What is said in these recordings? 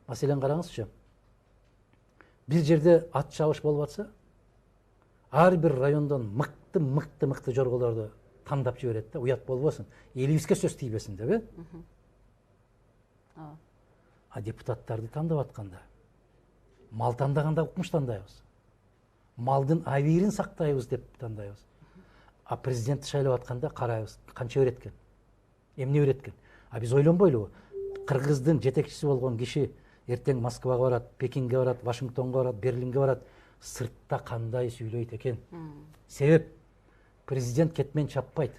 Маселен қараңызшы, bir жерде ат шабыш болып жатса, ар бир райондан мыкты жорголорду тандап жиберет да, уят болбосун, элибизге сөз тийбесин деп, А депутаттарды тандап атканда, мал тандаганда укмуш тандайбыз. Малдын абийирин сактайбыз деп тандайбыз. А президентти шайлап атканда карайбыз, канча берет экен, эмне берет экен. А биз ойлонбойлубу? Кыргыздын жетекчиси болгон киши эртең Москвага барат, Пекинге барат, Вашингтонго барат, Берлинге барат, сыртта кандай сүйлөйт экен. Себеп президент кетмен чаппайт.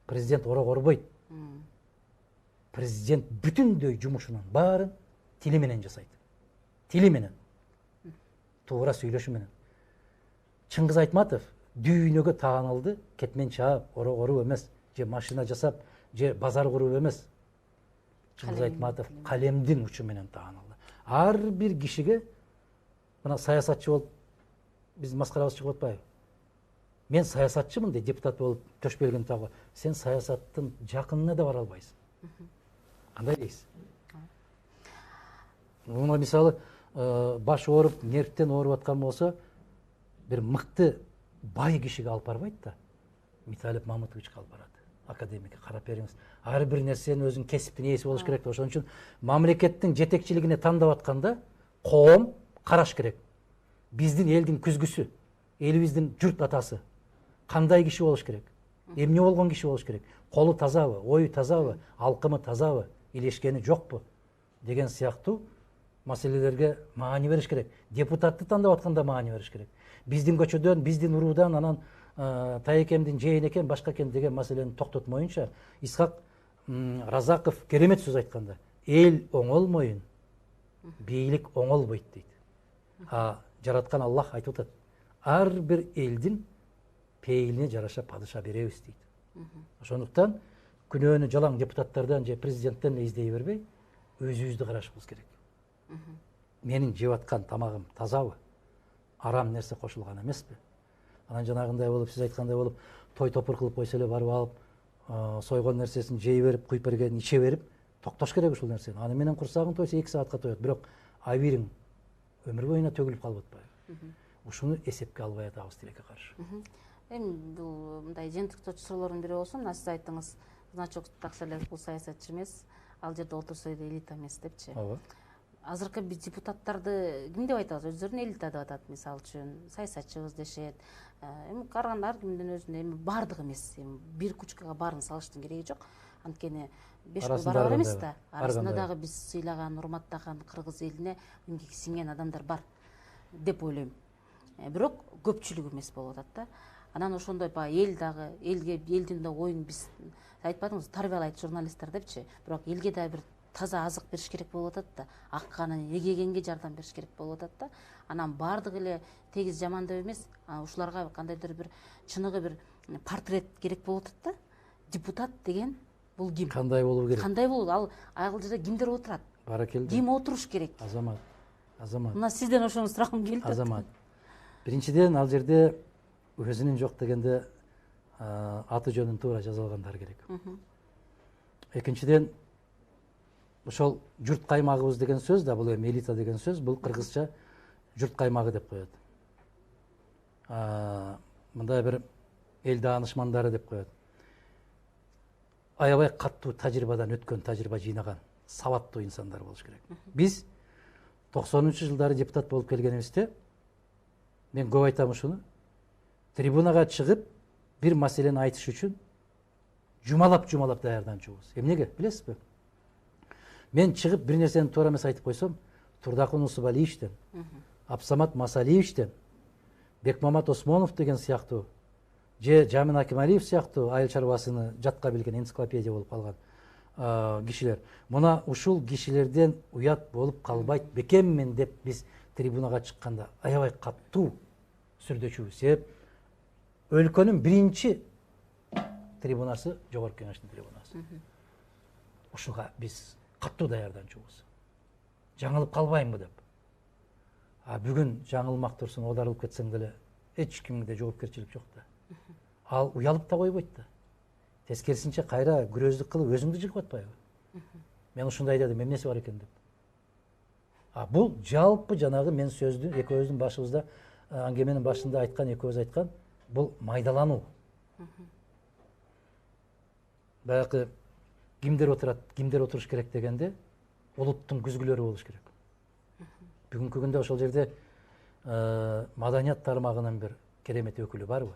Президент оройт. Президент бүтүндөй жумушунун баарын тили менен жасайт. Тили менен. Туура сүйлөшү менен. Чыңгыз Айтматов дүйнөгө тааналды, кетмен чаап, оруп эмес, же машина жасап, же базар куруп эмес. Чыңгыз Айтматов калемдин учу менен тааналды. Ар бир кишиге мына саясатчы болуп биз маскарабыз чыгып атпайбы? Мен саясатчымын деп депутат болуп Төшбелгин тагы. Сен саясаттын жакынына да бара албайсың. Кандай дейсиз? Муну мисалы баш ооруп, нервтен ооруп аткан болсо, бир мыкты бай кишиге алып барбайт да. Миталип Мамытовичке алып барат. Академикке карап бериңиз. Ар бир нерсенин өзүнүн кесиптин ээси болуш керек. Ошон үчүн мамлекеттин жетекчилигине тандап атканда коом караш керек. Биздин элдин күзгүсү, элибиздин журт атасы кандай киши болуш керек? Эмне болгон киши болуш керек? Колу тазабы, ою тазабы, алкымы тазабы, илешкени жокпу деген сыяктуу маселелерге маани бериш керек. Депутатты тандап атканда маани бериш керек. Биздин көчөдөн, биздин уруудан анан Таекемдин жээн экен, башка экен деген маселени токтотмоюнча, Исхак Разаков керемет сөз айтканда, эл оңолмойун, бийлик оңолбойт дейт. Жараткан Аллах айтып атат, ар бир элдин пейилине жараша падыша беребиз дейт. Ошондуктан күнөөнү жалаң депутаттардан же президенттен издей бербей, өзүбүздү карашыбыз керек. Менин жеп аткан тамагым тазабы? Арам нерсе кошулган эмеспи? Анан жанагындай болуп, сиз айткандай болуп, той топур кылып койсо эле барып алып, сойгон нерсесин жей берип, куюп берген, иче берип, токтош керек ушул нерсени. Аны менен курсагың тойсо 2 саатка тоет, бирок абийириң өмүр боюна төгүлүп калып атпайбы? Ушуну эсепке албай атабыз тилекке каршы. Эми бул мындай жыйынтыктоо суроолордун бири болсун, мына сиз айттыңыз, значок такса эле бул саясатчы эмес, ал жерде отурса элита эмес депчи. Ооба. Азыркы биз депутаттарды ким деп айтабыз? Өздөрүн элита деп атат, мисалы үчүн, саясатчыбыз дешет. Эми караганда ар кимдин өзүнө эми бардыгы эмес, эми бир кучкага баарын салыштын кереги жок. Анткени 5 кул барабар эмес да. Арасында дагы биз сыйлаган, урматтаган кыргыз элине эмгеки сиңген адамдар бар деп ойлойм. Бирок көпчүлүк эмес болуп атат да. Анан ошондой эл дагы, элдин да оюн биз айтпадыңыз, тарбиялайт журналисттер депчи. Бирок элге да бир таза азык бериш керек болуп атат да, акканын эгегенге жардам бериш керек болуп атат да. Анан бардыгы эле тегиз жамандап эмес, ушуларга кандайдыр бир чыныгы бир портрет керек болуп атат да. Депутат деген бул ким? Кандай болуу керек? Кандай болуу? Ал жерде кимдер отурат? Баракелде. Ким отуруш керек? Азамат. Мына сизден ошону сурагым келип атат. Азамат. Биринчиден, ал жерде өзүнүн жок дегенде аты жөнүн туура жазылгандар керек. Экинчиден, ошол журт каймагыбыз деген сөз да, бул эми элита деген сөз, бул кыргызча журт каймагы деп коет. Мындай бир эл даанышмандары деп коет. Аябай каттуу тажрыйбадан өткөн, тажрыйба жыйнаган, сабаттуу инсандар болуш керек. Биз 90-жылдары депутат болуп келгенибизде, мен көп айтам ушуну, трибунага чыгып бир маселени айтыш үчүн жумалап даярданчубуз. Эмнеге билесизби? Мен чыгып бир нерсени туура эмес айтып койсом, Турдакун Усубалиевичтен, Абсамат Масалиевичтен, Бекмамат Осмонов деген сыяктуу, же Жамин Акималиев сыяктуу айыл чарбасыны жатка билген, энциклопедия болуп калган кишилер. Мына ушул кишилерден уят болуп калбайт бекеммин деп биз трибунага чыкканда аябай каттуу сүрдөчүбүз. Себеп өлкөнүн биринчи трибунасы Жогорку Кеңештин трибунасы. Ушуга биз каттуу даярданчубуз. Жаңылып калбайынбы деп. Бүгүн жаңылмак турсун, оодарылып кетсең деле эч кимге жоопкерчилик жок да. Ал уялып да койбойт да. Тескерисинче кайра күрөздүк кылып өзүңдү жыгып атпайбы? Мен ушундай дедим, эмнеси бар экен деп. Бул жалпы жанагы мен сөздүн экөөбүздүн башыбызда аңгеменин башында айткан, экөөбүз айткан бул майдалануу. Баягы кимдер отурат, кимдер отуруш керек дегенде улуттун күзгүлөрү болуш керек. Бүгүнкү күндө ошол жерде маданият тармагынын бир керемет өкүлү барбы?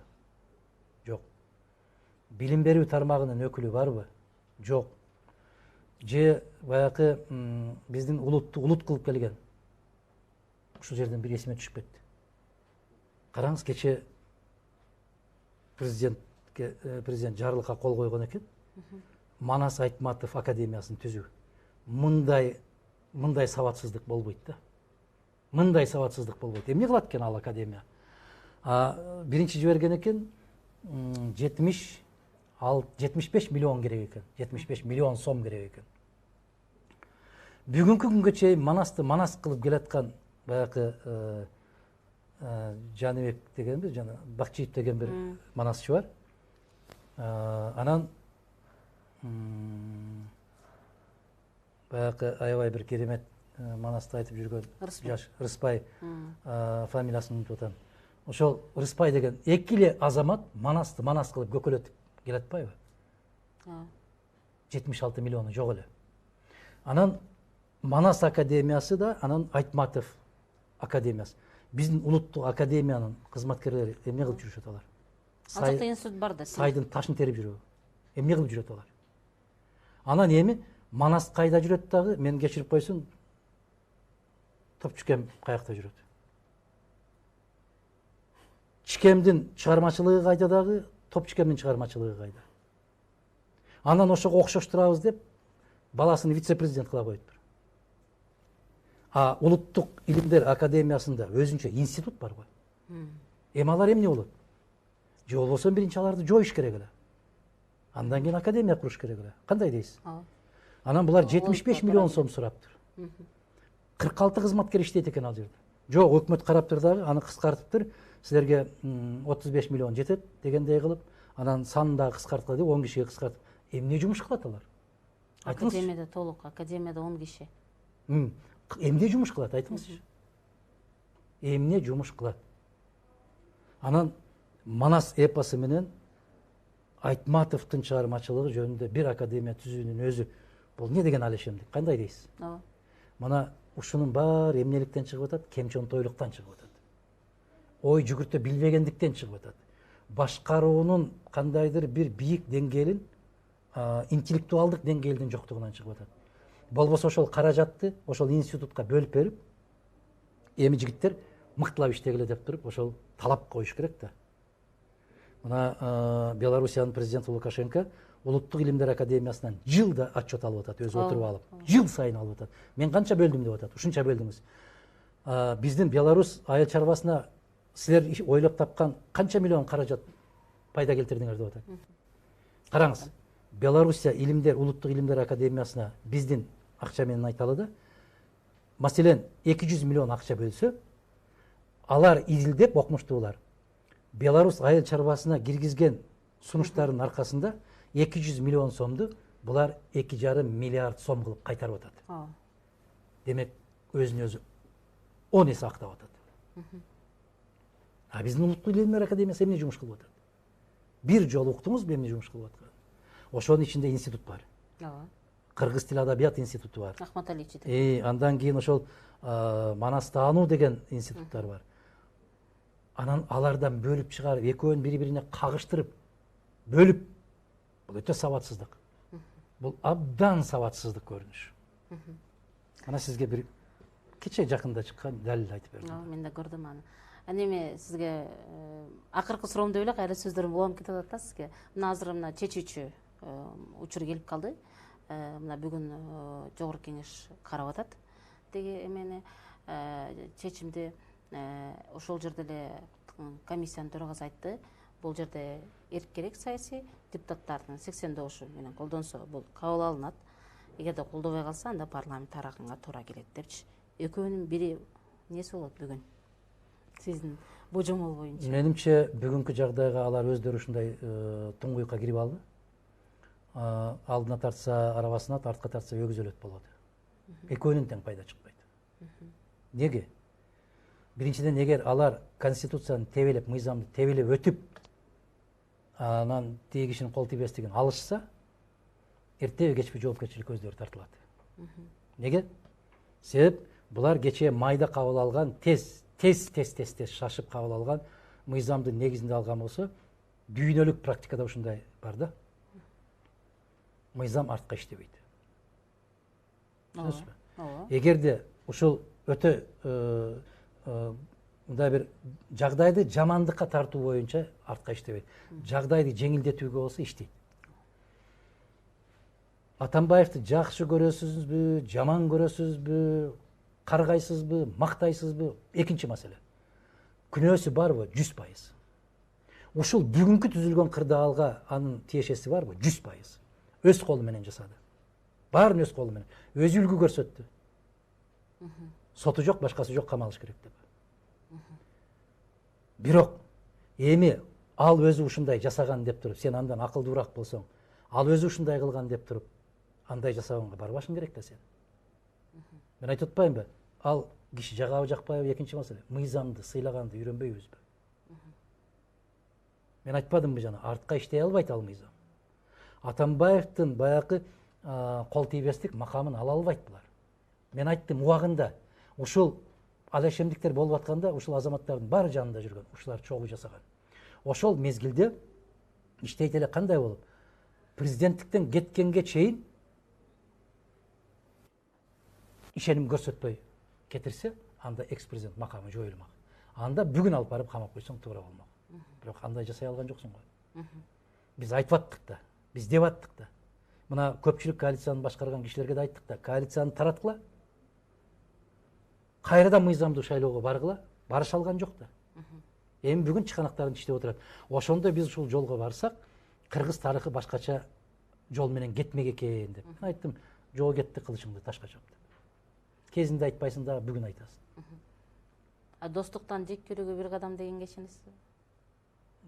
Жок. Билим берүү тармагынын өкүлү барбы? Жок. Же баягы биздин улутту улут кылып келген ушул жерден бир эсиме түшүп кетти. Караңыз, кече президент жарлыкка кол койгон экен. Манас Айтматов академиясын түзүү. Мындай сабатсыздык болбойт да. Мындай сабатсыздык болбойт. Эмне кылат экен ал академия? Биринчи жиберген экен 75 миллион керек экен. 75 миллион сом керек экен. Бүгүнкү күнгө чейин Манасты Манас кылып келаткан баягы Жаныбек деген бир, жана Бакчиев деген бир манасчы бар. Анан баягы аябай бир керемет Манасты айтып жүргөн жаш Рыспай фамилиясын унутуп атам. Ошол Рыспай деген эки эле азамат Манасты Манас кылып көкөлөтүп келатпайбы? 76 миллиону жок эле. Анан Манас академиясы да, анан Айтматов академиясы. Биздин улуттук академиянын кызматкерлери эмне кылып жүрүшөт алар? Ал жакта институт бар да. Сайдын ташын терип жүрөбү? Эмне кылып жүрөт алар? Анан эми Манас кайда жүрөт дагы? Мен кечирип койсун, Топчукем каякта жүрөт? Чикемдин чыгармачылыгы кайда дагы? Топчукемдин чыгармачылыгы кайда? Анан ошого окшоштурабыз деп баласын вице-президент кыла коюптур. Улуттук илимдер академиясында өзүнчө институт бар го. Эми алар эмне болот? Же болбосо биринчи аларды жоюш керек эле. Андан кийин академия куруш керек эле. Кандай дейсиз? Анан булар 75 миллион сом сураптыр. 46 кызматкер иштейт экен ал жерде. Жок, өкмөт караптыр дагы, аны кыскартыптыр. Силерге 35 миллион жетет дегендей кылып, анан санын дагы кыскарткыла деп 10 кишиге кыскартып. Эмне жумуш кылат алар? Академияда толук, академияда 10 киши. Эмне жумуш кылат, айтыңызчы. Эмне жумуш кылат? Анан Манас эпосу менен Айтматовдун чыгармачылыгы жөнүндө бир академия түзүүнүн өзү бул не деген алешемдик? Кандай дейсиз? Мына ушунун баары эмнеликтен чыгып атат? Кемчонтойлуктан чыгып атат. Ой жүгүртө билбегендиктен чыгып атат. Башкаруунун кандайдыр бир бийик деңгээлин, интеллектуалдык деңгээлдин жоктугунан чыгып атат. Болбосо ошол каражатты ошол институтка бөлүп берип, эми жигиттер мыктылап иштегиле деп туруп, ошол талап коюш керек да. Мына Белоруссиянын президенти Лукашенко улуттук илимдер академиясынан жылда отчет алып атат, өзү отуруп алып. Жыл сайын алып атат. Мен канча бөлдүм деп атат. Ушунча бөлдүңүз. Биздин Беларусь айыл чарбасына силер ойлоп тапкан канча миллион каражат пайда келтирдиңер деп атат. Караңыз, Белоруссия илимдер, улуттук илимдер академиясына биздин акча менен айталы да, маселен 200 миллион акча бөлсө, алар изилдеп окумуштуулар Беларусь айыл чарбасына киргизген сунуштардын аркасында 200 миллион сомду булар 2,5 миллиард сом кылып кайтарып атат. Демек өзүнө өзү 10 эсе актап атат. Биздин улуттук илимдер академиясы эмне жумуш кылып атат? Бир жолу уктуңузбу эмне жумуш кылып атканын? Ошонун ичинде институт бар. Кыргыз тил адабият институту бар. Ахматали жетет. Андан кийин ошол Манас таануу деген институттар бар. Анан алардан бөлүп чыгарып, экөөнүн бири-бирине кагыштырып, бөлүп, бул өтө сабатсыздык. Бул абдан сабатсыздык көрүнүш. Ана сизге бир кече жакында чыккан далил айтып бердим. Мен да көрдүм аны. Эми сизге акыркы суроомдо эле кайра сөздөрүм уланып кетип атат да сизге. Мына азыр мына чечүүчү учур келип калды. Мына бүгүн жогорку кеңеш карап атат. Деги эмени чечимди ошол жерде эле комиссиянын төрагасы айтты. Бул жерде эркерээк саясий депутаттардын 89 менен колдонсо бул кабыл алынат. Эгерде колдобой калса, анда парламент тарагынга туура келет депчи. Экөөнүн бири неси болот бүгүн? Сиздин божомол боюнча. Менимче бүгүнкү жагдайга алар өздөрү ушундай туңгуйукка кирип алды. Алдына тартса арабасына, артка тартса өгүз өлөт болот. Экөөнүн тең пайда чыкпайт. Неге? Биринчиден, эгер алар конституцияны тебелеп, мыйзамды тебелеп өтүп, анан тиги кишинин кол тийбестигин алышса, эртеби кечпи жоопкерчиликке өздөрү тартылат. Неге? Себеп булар кечээ майда кабыл алган, тез шашып кабыл алган мыйзамдын негизинде алган болсо, дүйнөлүк практикада ушундай бар да. Мыйзам артка иштебейт. Түшүнөсүзбү? Эгерде ушул өтө мындай бир жагдайды жамандыкка тартуу боюнча артка иштебейт. Жагдайды жеңилдетүүгө болсо иштейт. Атамбаевди жакшы көрөсүзбү, жаман көрөсүзбү, каргайсызбы, мактайсызбы? Экинчи маселе. Күнөөсү барбы? 100%. Ушул бүгүнкү түзүлгөн кырдаалга анын тиешеси барбы? 100%. Өз колу менен жасады. Баарын өз колу менен. Өзү үлгү көрсөттү. Соту жок, башкасы жок, камалыш керек деп. Бирок эми ал өзү ушундай жасаган деп туруп, сен андан акылдуураак болсоң, ал өзү ушундай кылган деп туруп, андай жасаганга барбашың керек да сен. Мен айтып атпаймынбы? Ал киши жагабы жакпайбы экинчи маселе. Мыйзамды сыйлаганды үйрөнбөйбүзбү? Мен айтпадымбы жана, артка иштей албайт ал мыйзам. Атамбаевдин баягы кол тийбестик макамын ала албайт булар. Мен айттым убагында, ушул алешемдиктер болуп атканда, ушул азаматтардын баары жанында жүргөн, ушулар чогуу жасаган. Ошол мезгилде иштейт эле кандай болуп? Президенттиктен кеткенге чейин ишеним көрсөтпөй кетирсе, анда экс-президент макамы жоюлмак. Анда бүгүн алып барып камап койсоң туура болмок. Бирок андай жасай алган жоксуң го. Биз айтып аттык да, биз деп аттык да. Мына көпчүлүк коалицияны башкарган кишилерге да айттык да, коалицияны тараткыла. Кайрадан мыйзамдуу шайлоого баргыла, барыша алган жок да. Эми бүгүн чыганактарын иштеп отурат. Ошондо биз ушул жолго барсак, кыргыз тарыхы башкача жол менен кетмек экен деп. Мен айттым, жол кетти, кылычыңды ташка чап деп. Кезинде айтпайсың да, бүгүн айтасың. Достуктан жек көрүүгө бир кадам дегенге ишенесизби?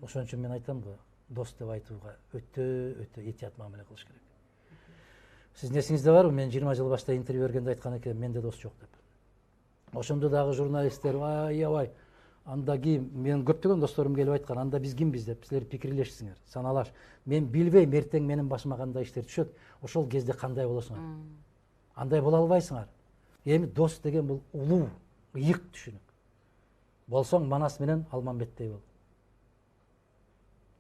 Ошон үчүн мен айтам го, дос деп айтууга өтө этият мамиле кылыш керек. Сиздин эсиңизде барбы? Мен 20 жыл башта интервью бергенде айткан экен, менде дос жок деп. Ошондо дагы журналисттер, аябай, анда ким, менин көптөгөн досторум келип айткан, анда биз кимбиз деп, силер пикирлешсиңер, саналаш. Мен билбейм, эртең менин башыма кандай иштер түшөт, ошол кезде кандай болосуңар. Андай боло албайсыңар. Эми дос деген бул улуу, ыйык түшүнүк. Болсоң Манас менен Алмамбеттей бол.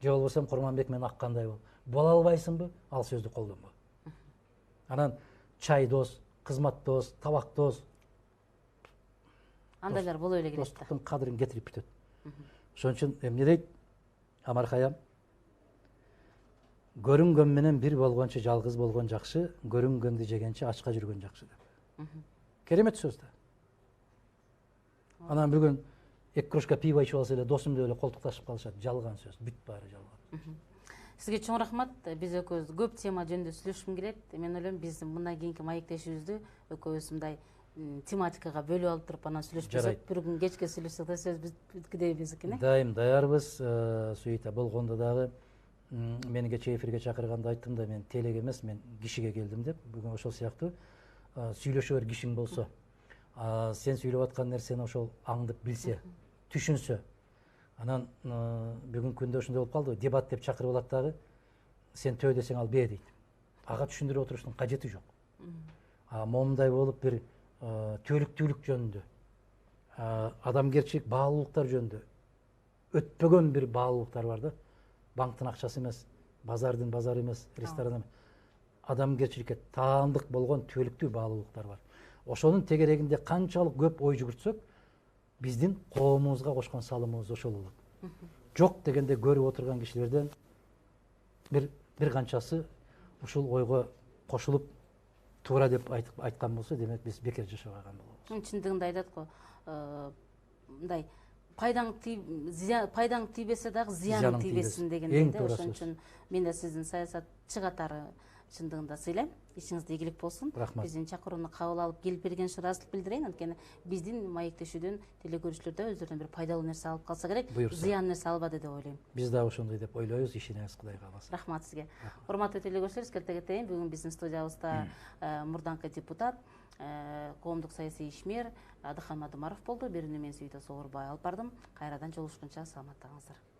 Же болбосом Курманбек менен Аккандай бол. Боло албайсыңбы? Ал сөздү колдонбо. Анан чай дос, кызмат дос, табак дос. Андайлар боло эле керек да. Достуктун кадырын кетирип бүтөт. Ошон үчүн эмне дейт Амархаям? Көрүнгөн менен бир болгончо жалгыз болгон жакшы, көрүнгөндү жегенче ачка жүргөн жакшы деп. Керемет сөз да. Анан бүгүн 2 кружка пиво ичип алса эле досум деп эле колтукташып калышат. Жалган сөз, бүт баары жалган. Сизге чоң рахмат. Биз экөөбүз көп тема жөнүндө сүйлөшкүм келет. Мен ойлойм, биздин мындан кийинки маектешибизди экөөбүз мындай тематикага бөлүп алып туруп анан сүйлөшпөсөк, бир күн кечке сүйлөшсөк да сөз бүткүдөй экен. Дайым даярбыз. Суйта болгондо дагы мени кечээ эфирге чакырганда айттым да, мен телеге эмес, мен кишиге келдим деп. Бүгүн ошол сыяктуу сүйлөшө бер кишиң болсо, сен сүйлөп аткан нерсени ошол аңдып билсе, түшүнсө, анан бүгүнкү күндө ушундай болуп калды, дебат деп чакырып алат дагы, сен төө десең ал бээ дейт. Ага түшүндүрүп отуруштун кажети жок. Момундай болуп бир төлүктүүлүк жөнүндө, адамгерчилик, баалуулуктар жөнүндө өтпөгөн бир баалуулуктар бар да. Банктын акчасы эмес, базардын базары эмес, ресторан эмес. Адамгерчиликке таандык болгон төлүктүү баалуулуктар бар. Ошонун тегерегинде канчалык көп ой жүгүртсөк, биздин коомубузга кошкон салымыбыз ошол болот. Жок дегенде көрүп отурган кишилерден бир канчасы ушул ойго кошулуп туура деп айткан болсо, демек биз бекер жашабаган болобуз. Чындыгында айтат го, мындай пайдаң тийбесе дагы зыяның тийбесин дегендей да. Ошон үчүн мен да сиздин саясатчы катары чындыгында сыйлайм. Ишиңизде ийгилик болсун. Биздин чакырууну кабыл алып келип берген үчүн ыраазычылык билдирейин. Анткени биздин маектешүүдөн телекөрүүчүлөр да өздөрүнөн бир пайдалуу нерсе алып калса керек, зыян нерсе албады деп ойлойм. Биз да ошондой деп ойлойбуз, ишенебиз, Кудай кааласа. Рахмат сизге. Урматтуу телекөрүүчүлөр, эскерте кетейин. Бүгүн биздин студиябызда мурдаңкы депутат, коомдук саясий ишмер Адыхан Мадымаров болду. Берүүнү мен Света Согурбай алып бардым. Кайрадан жолугушканча саламатта калыңыздар.